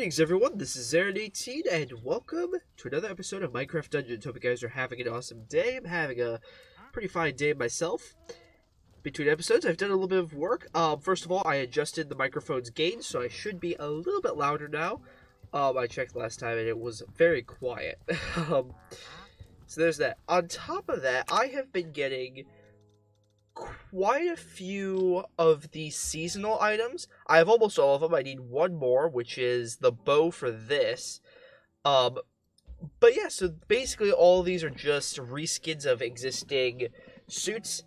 Greetings everyone, this is Zarin18 and welcome to another episode of Minecraft Dungeons. Hope you guys are having an awesome day. I'm having a pretty fine day myself. Between episodes, I've done a little bit of work. First of all, I adjusted the microphone's gain, so I should be a little bit louder now. I checked last time and it was very quiet. So there's that. On top of that, I have been getting quite a few of the seasonal items. I have almost all of them. I need one more, which is the bow for this. But yeah, so basically all of these are just reskins of existing suits,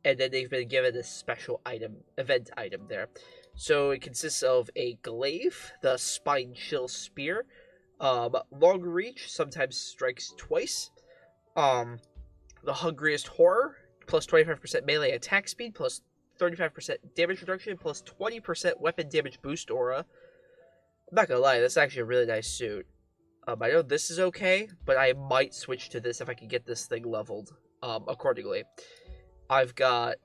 and then they've been given a special event item there. So it consists of a glaive, the spine chill spear, long reach, sometimes strikes twice, the hungriest horror, plus 25% melee attack speed, plus 35% damage reduction, plus 20% weapon damage boost aura. I'm not gonna lie, that's actually a really nice suit. I know this is okay, but I might switch to this if I can get this thing leveled accordingly. I've got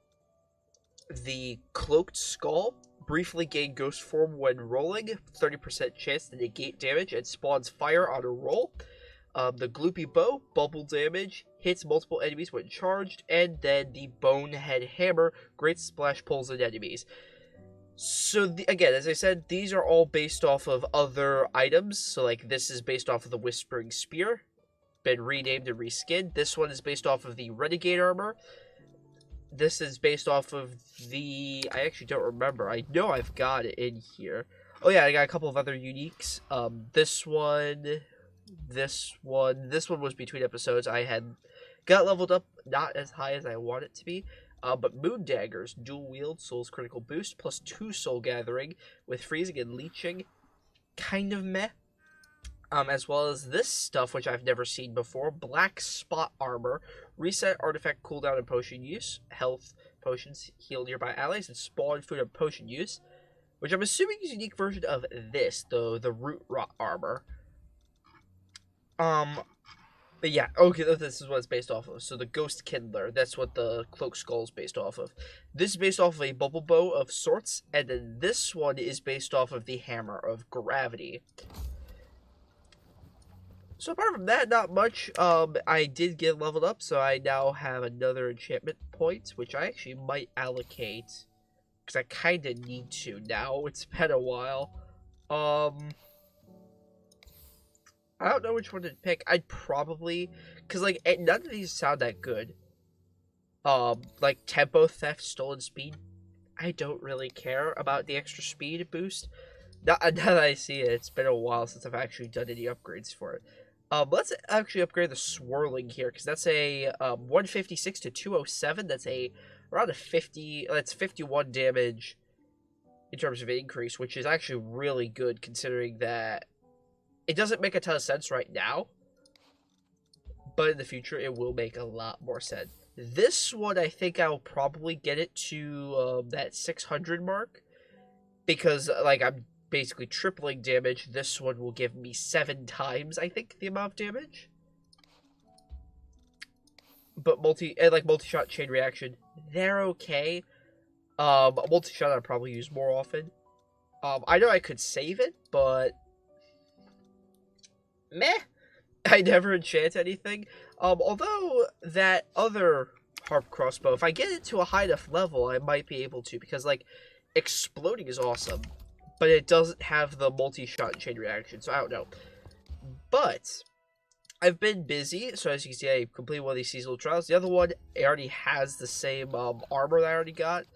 the Cloaked Skull, briefly gain ghost form when rolling, 30% chance to negate damage, and spawns fire on a roll. The Gloopy Bow, bubble damage, hits multiple enemies when charged, and then the Bonehead Hammer, great splash pulls in enemies. So, again, as I said, these are all based off of other items. So, like, this is based off of the Whispering Spear, been renamed and reskinned. This one is based off of the Renegade Armor. This is based off of the... I actually don't remember. I know I've got it in here. Oh, yeah, I got a couple of other uniques. This one was between episodes. I had got leveled up, not as high as I want it to be, but Moon Daggers, dual wield, Soul's critical boost, plus 2 soul gathering, with freezing and leeching, kind of meh. As well as this stuff, which I've never seen before, Black Spot Armor, reset artifact cooldown and potion use, health potions heal nearby allies, and spawn food and potion use, which I'm assuming is a unique version of this, though, the Root Rot Armor. But yeah, okay, this is what it's based off of. So the Ghost Kindler, that's what the Cloak Skull is based off of. This is based off of a Bubble Bow of sorts, and then this one is based off of the Hammer of Gravity. So apart from that, not much. I did get leveled up, so I now have another enchantment point, which I actually might allocate, because I kind of need to now. It's been a while. I don't know which one to pick. I'd probably... Because, like, none of these sound that good. Like, Tempo Theft, Stolen Speed. I don't really care about the extra speed boost. Now that I see it, it's been a while since I've actually done any upgrades for it. Let's actually upgrade the Swirling here, because that's a 156 to 207. That's around a 50... That's 51 damage in terms of increase, which is actually really good, considering that it doesn't make a ton of sense right now, but in the future it will make a lot more sense. This one, I think I'll probably get it to that 600 mark, because like I'm basically tripling damage. This one will give me 7 times, I think, the amount of damage. But multi-shot chain reaction, they're okay. Multi-shot I'll probably use more often. I know I could save it, but meh. I never enchant anything. Although that other harp crossbow, if I get it to a high enough level, I might be able to, because like exploding is awesome, but it doesn't have the multi-shot chain reaction, so I don't know. But I've been busy, so as you can see, I completed one of these seasonal trials. The other one, it already has the same armor that I already got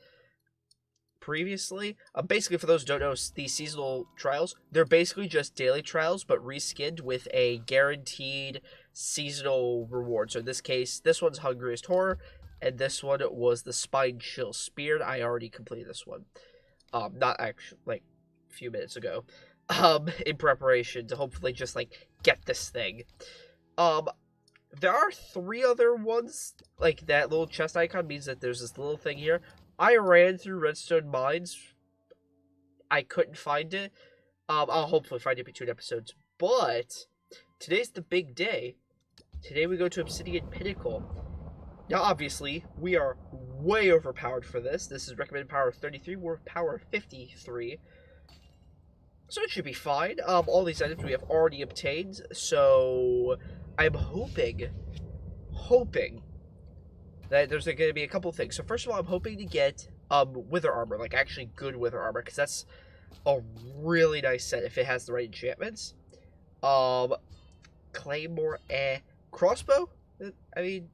previously. Basically, for those who don't know, these seasonal trials, they're basically just daily trials, but reskinned with a guaranteed seasonal reward. So in this case, this one's Hungriest Horror, and this one was the Spine Chill Spear. I already completed this one. Not actually, like, a few minutes ago. In preparation to hopefully just, like, get this thing. There are 3 other ones, like, that little chest icon means that there's this little thing here. I ran through Redstone Mines. I couldn't find it. I'll hopefully find it between episodes. But today's the big day. Today we go to Obsidian Pinnacle. Now, obviously, we are way overpowered for this. This is recommended power of 33. We're power of 53. So it should be fine. All these items we have already obtained, so I'm hoping that there's going to be a couple things. So first of all, I'm hoping to get wither armor, like actually good wither armor, because that's a really nice set if it has the right enchantments. Claymore, crossbow. I mean,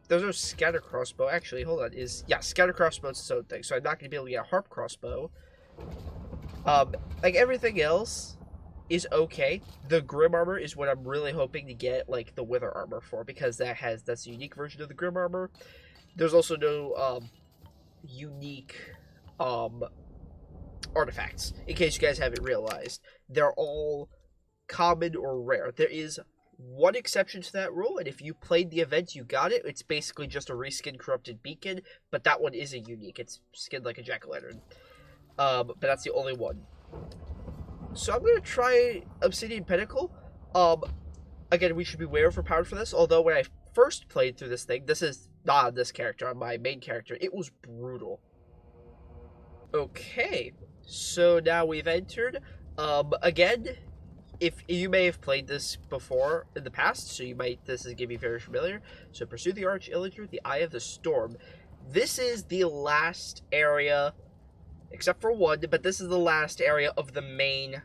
there's no scatter crossbow. Actually, hold on. Scatter crossbow is its own thing, so I'm not going to be able to get a harp crossbow. Like everything else is okay. The grim armor is what I'm really hoping to get, like the wither armor for, because that's a unique version of the grim armor. There's also no unique artifacts, in case you guys haven't realized. They're all common or rare. There is one exception to that rule, and if you played the event, you got it. It's basically just a reskin corrupted beacon, but that one isn't unique. It's skinned like a jack-o'-lantern. But that's the only one. So I'm going to try Obsidian Pinnacle. Again, we should be way overpowered for this, although when I first played through this thing, this is not on this character, on my main character, it was brutal. Okay, so now we've entered. Again, if you may have played this before in the past, so this is going to be very familiar. So pursue the Arch-Illager, the Eye of the Storm. This is the last area, except for one, but this is the last area of the main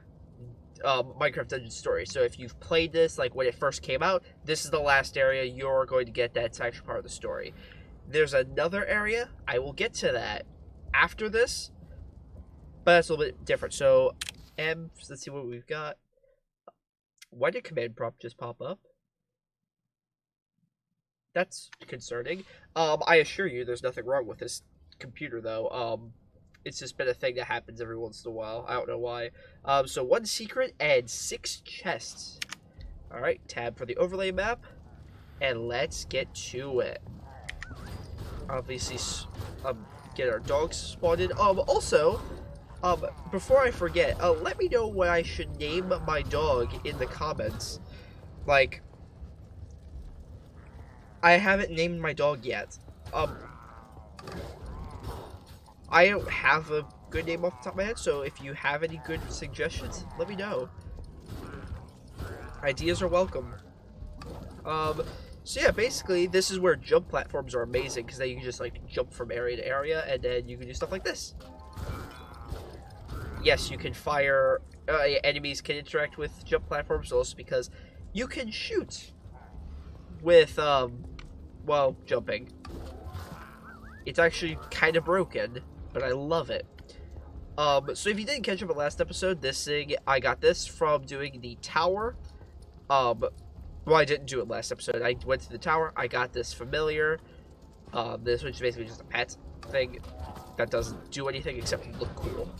Minecraft Dungeon story. So if you've played this, like when it first came out, this is the last area you're going to get. That's actually part of the story. There's another area. I will get to that after this, but that's a little bit different. So, let's see what we've got. Why did command prompt just pop up? That's concerning. I assure you there's nothing wrong with this computer, though. It's just been a thing that happens every once in a while. I don't know why. So 1 secret and 6 chests. Alright, tab for the overlay map. And let's get to it. Obviously, get our dogs spotted. Also, before I forget, let me know what I should name my dog in the comments. Like, I haven't named my dog yet. I don't have a good name off the top of my head, so if you have any good suggestions, let me know. Ideas are welcome. So yeah, basically, this is where jump platforms are amazing, because then you can just, like, jump from area to area, and then you can do stuff like this. Yes, you can fire, enemies can interact with jump platforms also because you can shoot with, well, jumping. It's actually kind of broken, but I love it. So if you didn't catch up on last episode, I got this from doing the tower. Well, I didn't do it last episode. I went to the tower, I got this familiar. This which is basically just a pet thing that doesn't do anything except look cool.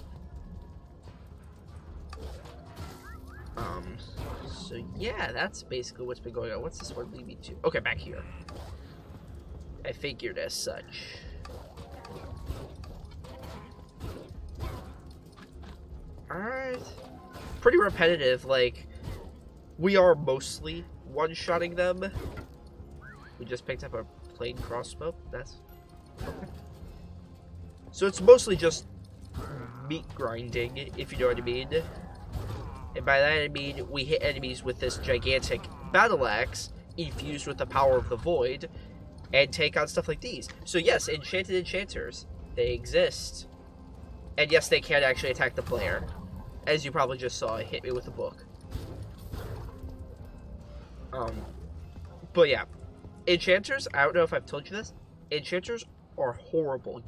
So yeah, that's basically what's been going on. What's this one lead me to? Okay, back here. I figured as such. Alright. Pretty repetitive, like, we are mostly one-shotting them. We just picked up a plain crossbow. That's okay. So it's mostly just meat grinding, if you know what I mean. And by that I mean we hit enemies with this gigantic battle axe infused with the power of the void and take on stuff like these. So yes, enchanted enchanters, they exist. And yes, they can actually attack the player. As you probably just saw, it hit me with a book. But yeah, enchanters, I don't know if I've told you this, enchanters are horrible.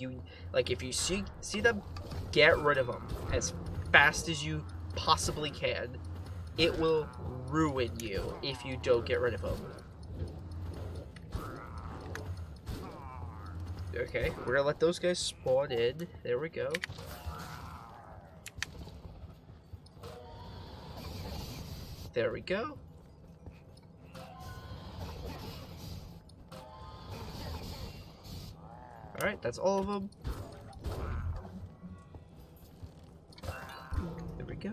Like, if you see them, get rid of them as fast as you possibly can. It will ruin you if you don't get rid of them. Okay, we're gonna let those guys spawn in. There we go. There we go. Alright, that's all of them. There we go.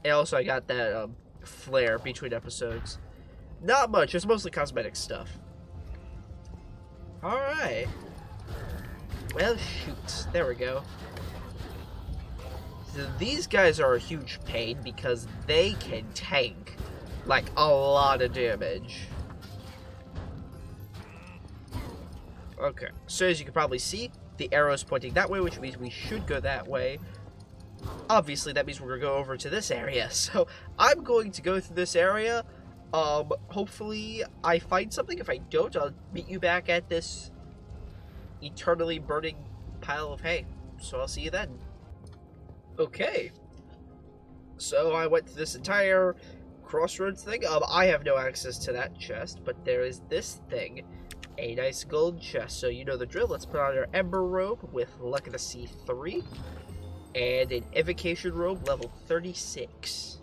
And also I got that flare between episodes. Not much, it's mostly cosmetic stuff. Alright. Well, shoot. There we go. these guys are a huge pain because they can tank, like, a lot of damage. Okay, so as you can probably see, the arrow's pointing that way, which means we should go that way. Obviously, that means we're going to go over to this area, so I'm going to go through this area. Hopefully I find something. If I don't, I'll meet you back at this eternally burning pile of hay. So I'll see you then. Okay. So I went through this entire crossroads thing. I have no access to that chest, but there is this thing. A nice gold chest. So you know the drill. Let's put on our Ember robe with Luck of the Sea 3. And an Evocation robe level 36.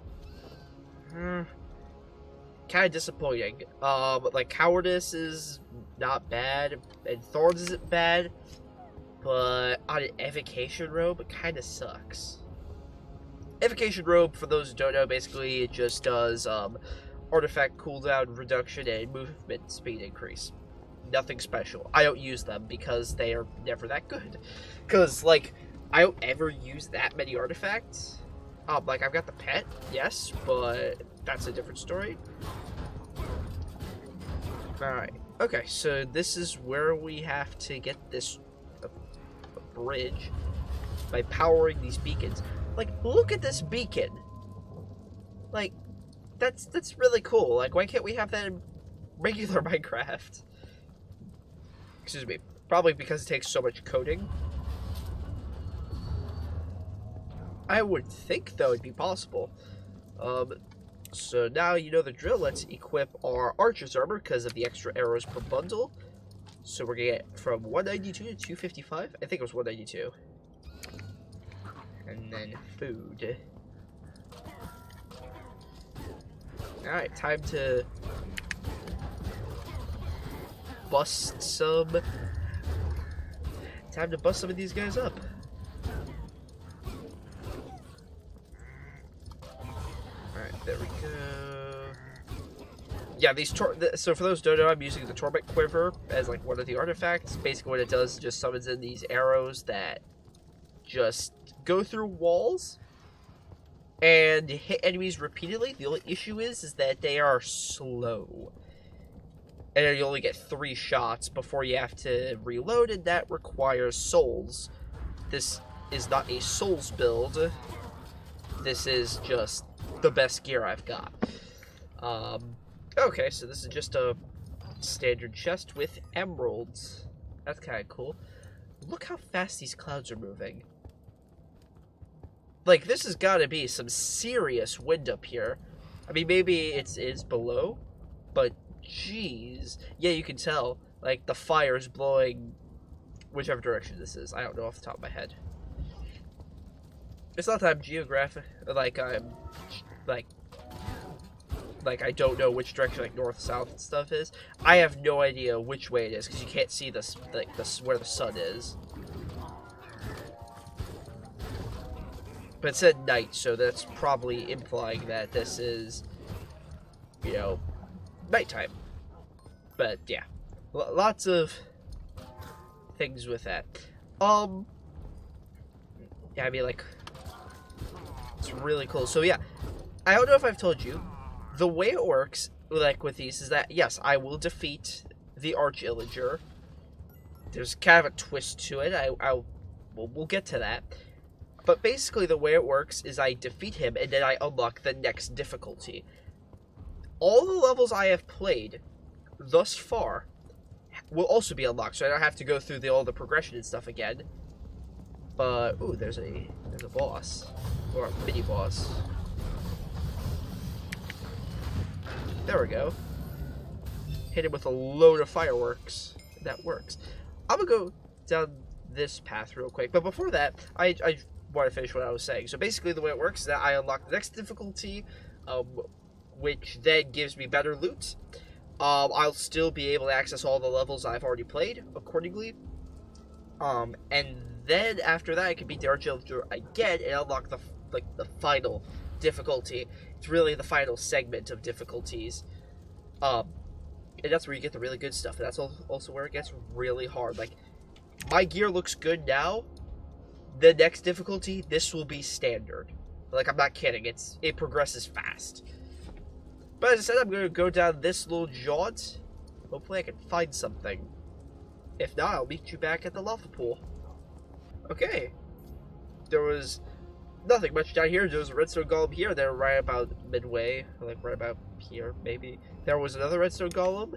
Kind of disappointing. Like, Cowardice is not bad, and Thorns isn't bad, but on an Evocation robe, it kind of sucks. Evocation robe, for those who don't know, basically it just does artifact cooldown reduction and movement speed increase. Nothing special. I don't use them because they are never that good. Because, like, I don't ever use that many artifacts. Like, I've got the pet, yes, but that's a different story. Alright, okay, so this is where we have to get this bridge by powering these beacons. Like, look at this beacon. Like, that's really cool. Like, why can't we have that in regular Minecraft? Excuse me. Probably because it takes so much coding. I would think, though, it'd be possible. So now you know the drill. Let's equip our Archer's armor because of the extra arrows per bundle. So we're gonna get from 192 to 255. I think it was 192. And then food. Alright, time to bust some. Time to bust some of these guys up. There we go. Yeah, so for those who don't know, I'm using the Torment Quiver as like one of the artifacts. Basically what it does is just summons in these arrows that just go through walls and hit enemies repeatedly. The only issue is that they are slow. And you only get 3 shots before you have to reload, and that requires souls. This is not a souls build. This is just the best gear I've got. Okay, so this is just a standard chest with emeralds. That's kind of cool. Look how fast these clouds are moving. Like, this has got to be some serious wind up here. I mean, maybe it's below, but jeez. Yeah, you can tell. Like, the fire's blowing whichever direction this is. I don't know off the top of my head. It's not that I'm geographic, like I don't know which direction, like, north, south and stuff is. I have no idea which way it is, because you can't see this, like, where the sun is. But it said night, so that's probably implying that this is, you know, nighttime. But, yeah. Lots of things with that. Yeah, I mean, like, it's really cool. So, yeah, I don't know if I've told you, the way it works, like, with these is that, yes, I will defeat the Arch-Illager. There's kind of a twist to it. We'll get to that. But basically the way it works is I defeat him and then I unlock the next difficulty. All the levels I have played thus far will also be unlocked, so I don't have to go through all the progression and stuff again. But ooh, there's a boss, or a mini boss. There we go. Hit him with a load of fireworks. That works. I'm gonna go down this path real quick, but before that, I want to finish what I was saying. So basically the way it works is that I unlock the next difficulty, which then gives me better loot. I'll still be able to access all the levels I've already played accordingly. And then after that I can beat the Arch-Illager again and unlock the final difficulty. It's really the final segment of difficulties. And that's where you get the really good stuff. And that's also where it gets really hard. Like, my gear looks good now, the next difficulty, this will be standard. Like, I'm not kidding. It progresses fast. But as I said, I'm going to go down this little jaunt. Hopefully I can find something. If not, I'll meet you back at the lava pool. Okay. There was nothing much down here. There was a redstone golem here. They're right about midway. Like, right about here, maybe. There was another redstone golem.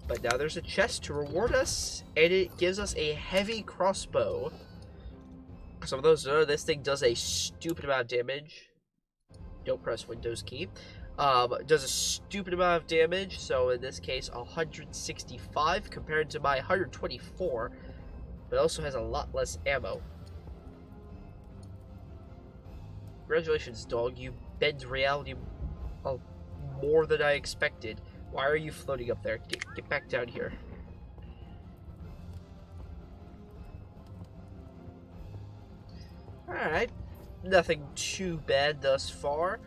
But now there's a chest to reward us. And it gives us a heavy crossbow. Some of those know this thing does a stupid amount of damage. Don't press Windows key. Does a stupid amount of damage. So in this case, 165 compared to my 124. But it also has a lot less ammo. Congratulations, dog. You bend reality more than I expected. Why are you floating up there? Get back down here. Alright. Nothing too bad thus far.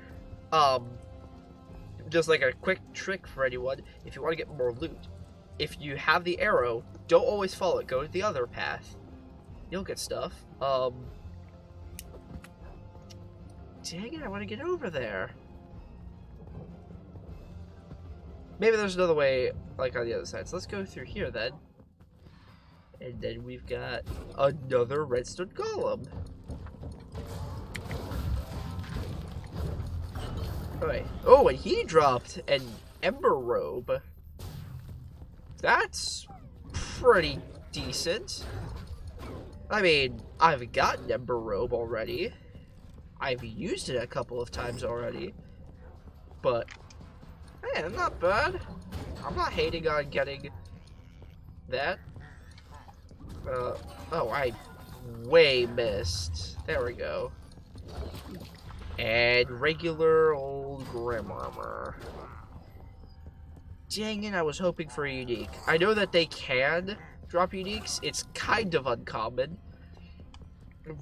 Just like a quick trick for anyone, if you want to get more loot, if you have the arrow, don't always follow it. Go to the other path. You'll get stuff. Dang it, I want to get over there. Maybe there's another way, like, on the other side. So let's go through here, then. And then we've got another redstone golem. Alright. Oh, and he dropped an ember robe. That's pretty decent. I mean, I've got an ember robe already. I've used it a couple of times already. But, hey, not bad. I'm not hating on getting that. Oh, I way missed. There we go. And regular old grim armor. Dang it, I was hoping for a unique. I know that they can drop uniques. It's kind of uncommon.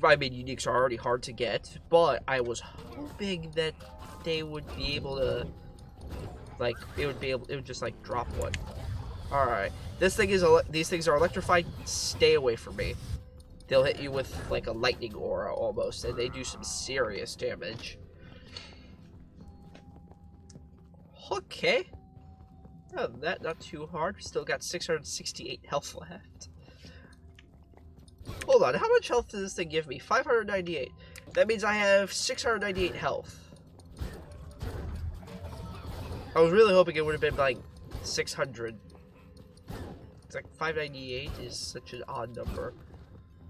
I mean, uniques are already hard to get, but I was hoping that they would be able to, like, it would just, like, drop one. Alright. These things are electrified. Stay away from me. They'll hit you with, like, a lightning aura, almost, and they do some serious damage. Okay. Oh, that not too hard. Still got 668 health left. Hold on, how much health does this thing give me? 598. That means I have 698 health. I was really hoping it would have been, like, 600. It's like 598 is such an odd number.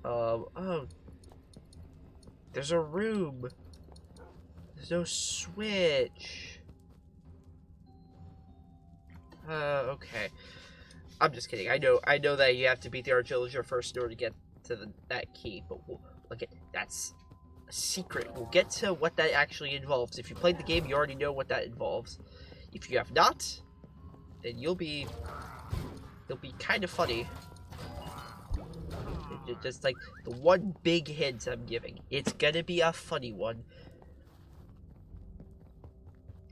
Oh. There's a room. There's no switch. Okay. I'm just kidding. I know that you have to beat the Arch-Illager first in order to get to that key, but look at that's a secret. We'll get to what that actually involves. If you played the game, you already know what that involves. If you have not, then it'll be kind of funny. Just like the one big hint I'm giving. It's gonna be a funny one.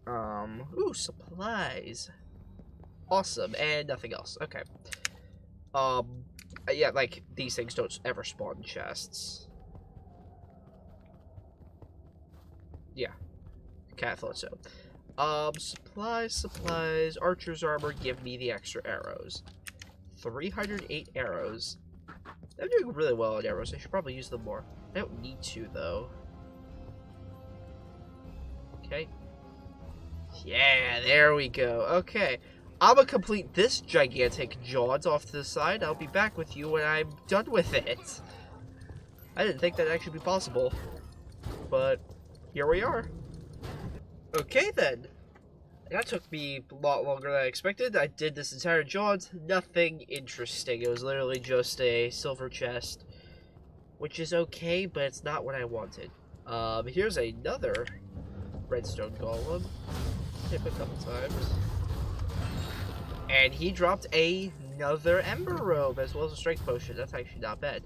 Ooh, supplies. Awesome, and nothing else. Okay. Yeah, like, these things don't ever spawn chests. Yeah. Cat thought so. Supplies. Archer's armor, give me the extra arrows. 308 arrows. I'm doing really well on arrows. I should probably use them more. I don't need to, though. Okay. Yeah, there we go. Okay. I'm gonna complete this gigantic jaunt off to the side. I'll be back with you when I'm done with it. I didn't think that'd actually be possible. But here we are. Okay, then. That took me a lot longer than I expected. I did this entire jaunt. Nothing interesting. It was literally just a silver chest. Which is okay, but it's not what I wanted. Here's another redstone golem. Hit him a couple times. And he dropped another ember robe as well as a strength potion. That's actually not bad.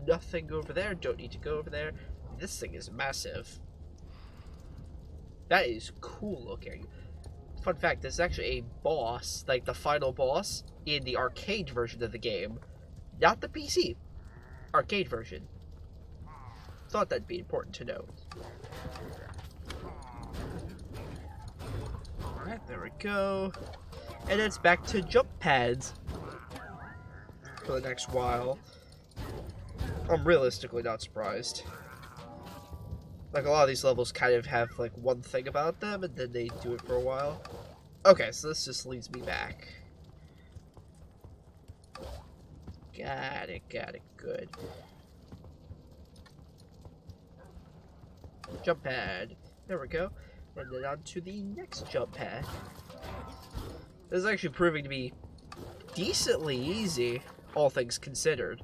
Nothing over there. Don't need to go over there. This thing is massive. That is cool looking. Fun fact, this is actually a boss, like the final boss, in the arcade version of the game. Not the PC. arcade version. Thought that'd be important to note. Alright, there we go. And it's back to jump pads for the next while. I'm realistically not surprised. Like, a lot of these levels kind of have, like, one thing about them, and then they do it for a while. Okay, so this just leads me back. Got it, good. Jump pad. There we go. And then on to the next jump pad. This is actually proving to be decently easy, all things considered.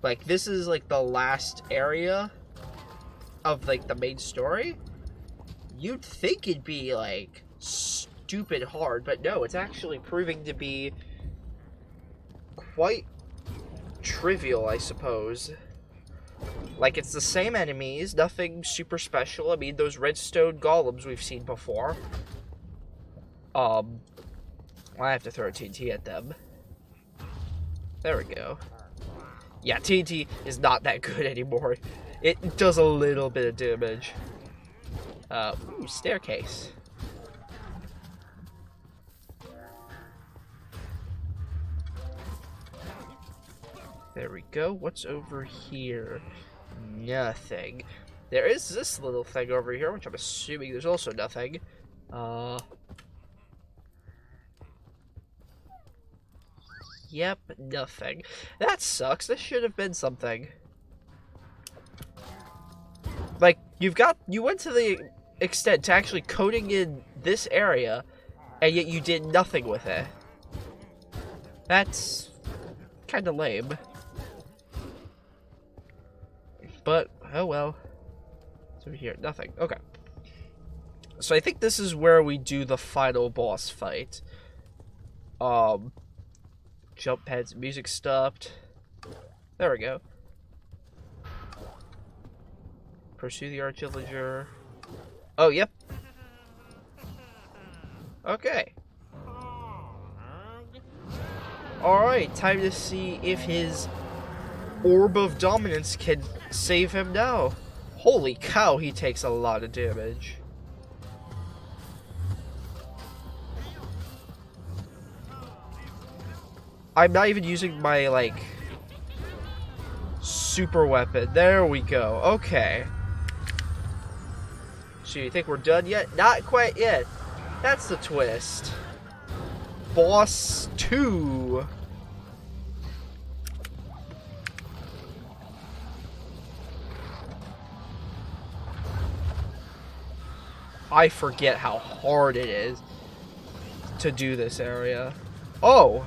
Like, this is, like, the last area of, like, the main story. You'd think it'd be, like, stupid hard, but no, it's actually proving to be quite trivial, I suppose. Like, it's the same enemies, nothing super special. I mean, those redstone golems we've seen before. I have to throw TNT at them. There we go. Yeah, TNT is not that good anymore. It does a little bit of damage. Ooh, staircase. There we go. What's over here? Nothing. There is this little thing over here, which I'm assuming there's also nothing. Yep, nothing. That sucks. This should have been something. Like, you went to the extent to actually coding in this area, and yet you did nothing with it. That's kind of lame. But, oh well. It's over here. Nothing. Okay. So I think this is where we do the final boss fight. Jump pads, music stopped. There we go. Pursue the Arch-Illager. Oh, yep. Okay. Alright, time to see if his Orb of Dominance can save him now. Holy cow, he takes a lot of damage. I'm not even using my, like, super weapon. There we go. Okay. So you think we're done yet? Not quite yet. That's the twist. Boss 2. I forget how hard it is to do this area. Oh!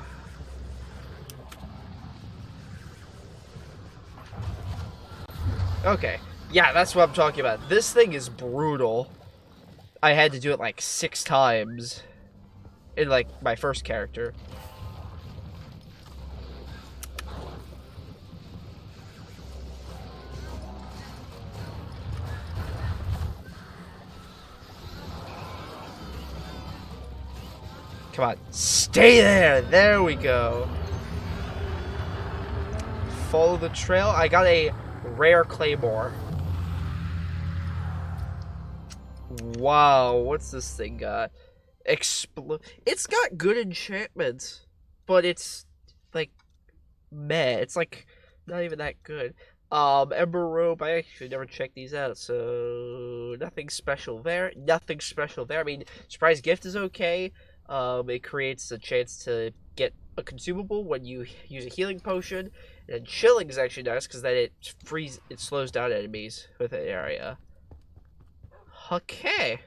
Okay. Yeah, that's what I'm talking about. This thing is brutal. I had to do it like 6 times in like my first character. Come on. Stay there! There we go. Follow the trail. I got a rare claymore. Wow, what's this thing got? It's got good enchantments, but it's like meh. It's like not even that good. Ember robe. I actually never checked these out, so nothing special there. Nothing special there. I mean, surprise gift is okay. It creates a chance to get a consumable when you use a healing potion. And chilling is actually nice because then it slows down enemies with an area. Okay.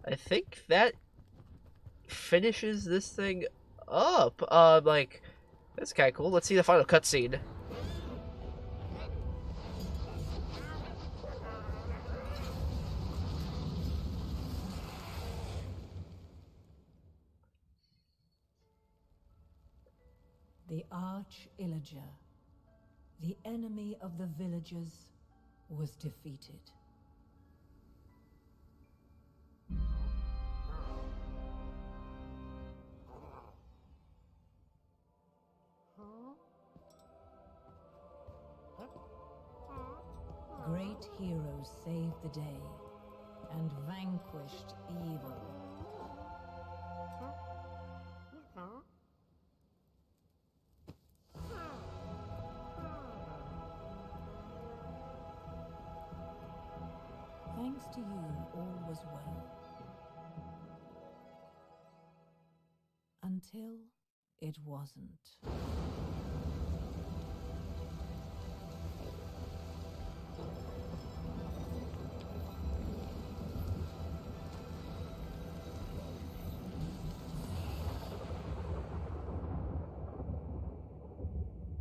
I think that finishes this thing up. Like, that's kind of cool. Let's see the final cutscene. The Arch-Illager, the enemy of the villagers, was defeated. great heroes saved the day and vanquished evil. Thanks to you, all was well. Until it wasn't.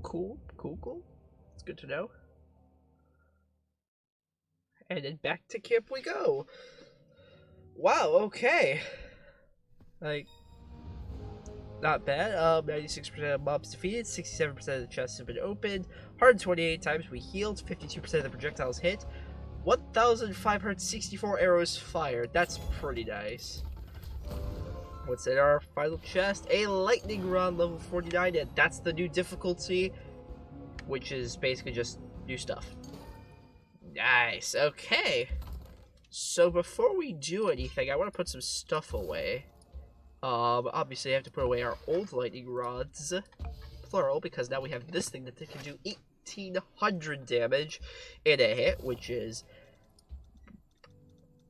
Cool. It's good to know. And then back to camp we go. Wow, okay. Like, not bad. 96% of mobs defeated, 67% of the chests have been opened, 128 times we healed, 52% of the projectiles hit, 1,564 arrows fired. That's pretty nice. What's in our final chest? A lightning rod level 49, and that's the new difficulty, which is basically just new stuff. Nice, okay. So before we do anything, I want to put some stuff away. Obviously I have to put away our old lightning rods, plural, because now we have this thing that can do 1,800 damage in a hit, which is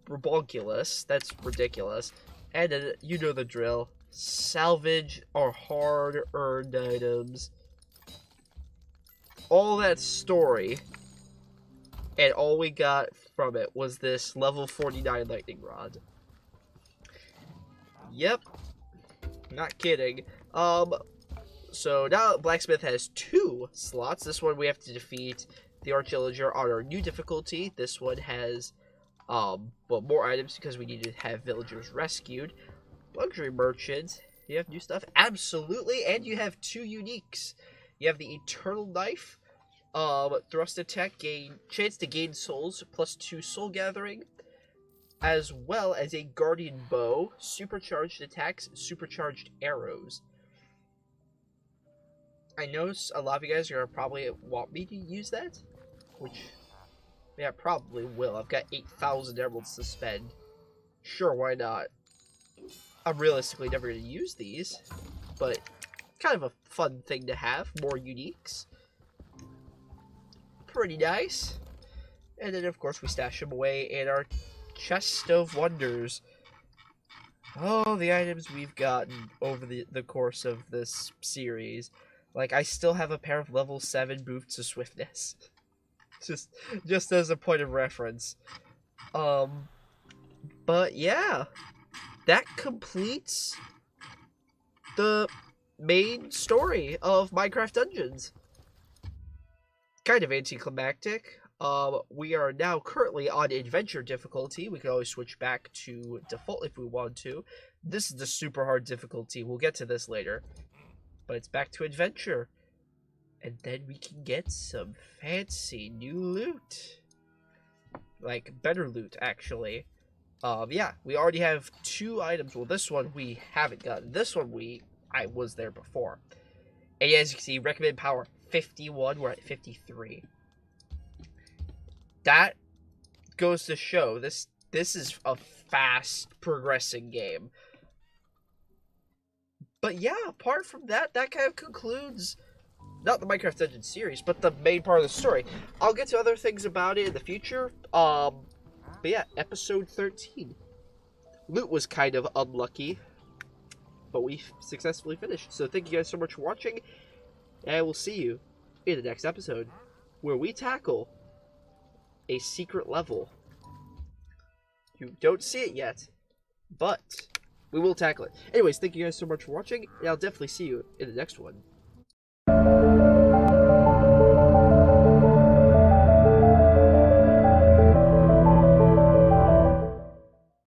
ridiculous. That's ridiculous. And then, you know the drill. Salvage our hard-earned items. All that story, and all we got from it was this level 49 lightning rod. Yep. Not kidding. So now Blacksmith has 2 slots. This one we have to defeat the Arch-Illager on our new difficulty. This one has, well, more items because we need to have villagers rescued. Luxury Merchant. You have new stuff? Absolutely. And you have 2 uniques. You have the Eternal Knife. Thrust attack, chance to gain souls, +2 soul gathering. As well as a Guardian Bow, supercharged attacks, supercharged arrows. I know a lot of you guys are going to probably want me to use that, which, yeah, probably will. I've got 8,000 emeralds to spend. Sure, why not? I'm realistically never going to use these, but kind of a fun thing to have, more uniques. Pretty nice. And then, of course, we stash them away in our Chest of Wonders. Oh, the items we've gotten over the course of this series. Like, I still have a pair of level 7 boots of swiftness. just as a point of reference. But yeah. That completes the main story of Minecraft Dungeons. Kind of anticlimactic. We are now currently on adventure difficulty. We can always switch back to default if we want to. This is the super hard difficulty. We'll get to this later. But it's back to adventure. And then we can get some fancy new loot. Like, better loot, actually. Yeah, we already have 2 items. Well, this one we haven't gotten. This one I was there before. And as you can see, recommended power 51. We're at 53. That goes to show this is a fast progressing game. But yeah, apart from that kind of concludes not the Minecraft Dungeons series, but the main part of the story. I'll get to other things about it in the future. But yeah, episode 13. Loot was kind of unlucky, but we successfully finished. So thank you guys so much for watching, and I will see you in the next episode, where we tackle a secret level. You don't see it yet, but we will tackle it. Anyways, thank you guys so much for watching, and I'll definitely see you in the next one.